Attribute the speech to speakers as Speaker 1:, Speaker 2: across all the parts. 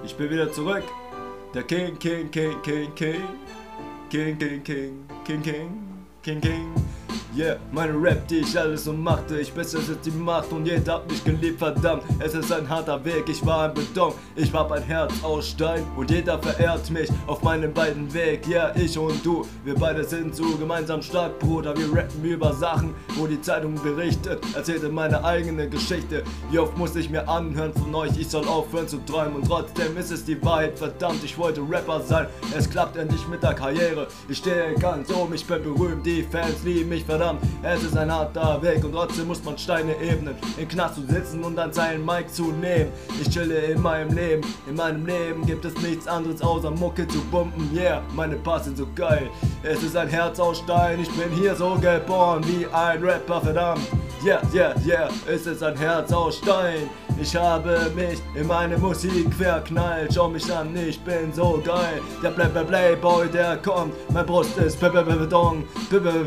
Speaker 1: Ich bin wieder zurück. Der King. Yeah, meine Rap, die ich alles so machte, ich besser als die Macht und jeder hat mich geliebt, verdammt, es ist ein harter Weg, ich war ein Beton, ich hab ein Herz aus Stein und jeder verehrt mich auf meinem beiden Weg, yeah, ich und du, wir beide sind so gemeinsam stark, Bruder, wir rappen über Sachen, wo die Zeitung berichtet, erzählte meine eigene Geschichte, wie oft muss ich mir anhören von euch, ich soll aufhören zu träumen und trotzdem ist es die Wahrheit, verdammt, ich wollte Rapper sein, es klappt endlich mit der Karriere, ich stehe ganz oben, ich bin berühmt, die Fans lieben mich, verdammt, es ist ein harter Weg und trotzdem muss man Steine ebnen, im Knast zu sitzen und dann seinen Mic zu nehmen. Ich chille in meinem Leben gibt es nichts anderes außer Mucke zu pumpen, yeah, meine Parts sind so geil. Es ist ein Herz aus Stein, ich bin hier so geboren wie ein Rapper, verdammt. Yeah, es ist ein Herz aus Stein. Ich habe mich in meine Musik verknallt. Schau mich an, ich bin so geil. Der Playboy, der kommt. Mein Brust ist Beton.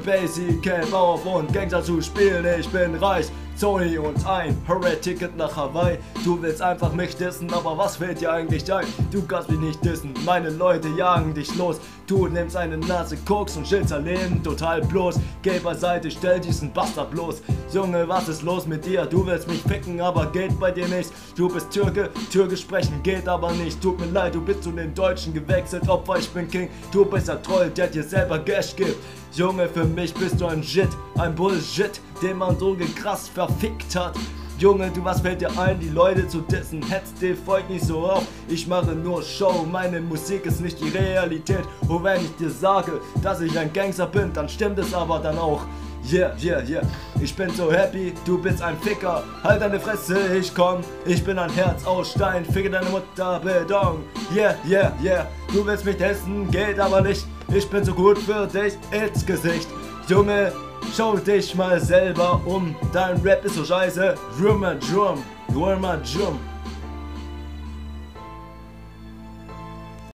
Speaker 1: Basic Camp auf und Gangster zu spielen. Ich bin reich. Sony und ein Hurray-Ticket nach Hawaii. Du willst einfach mich dissen, aber was fällt dir eigentlich ein? Du kannst mich nicht dissen, meine Leute jagen dich los. Du nimmst eine Nase Koks und chillst dein Leben total bloß. Geh beiseite, stell diesen Bastard bloß. Junge, was ist los mit dir? Du willst mich ficken, aber geht bei dir nicht. Du bist Türke, Türkisch sprechen geht aber nicht. Tut mir leid, du bist zu den Deutschen gewechselt. Opfer, ich bin King, du bist ein Troll, der dir selber Cash gibt. Junge, für mich bist du ein Shit, ein Bullshit, den man so krass verfickt hat. Junge, du, was fällt dir ein, die Leute zu dissen? Hetzt dir folgt nicht so auf, ich mache nur Show, meine Musik ist nicht die Realität. Und wenn ich dir sage, dass ich ein Gangster bin, dann stimmt es aber dann auch. Yeah, ich bin so happy, du bist ein Ficker, halt deine Fresse, ich komm, ich bin ein Herz aus Stein, ficke deine Mutter, Beton. Yeah, du willst mich essen, geht aber nicht, ich bin so gut für dich, ins Gesicht. Junge, schau dich mal selber um, dein Rap ist so scheiße, Drum.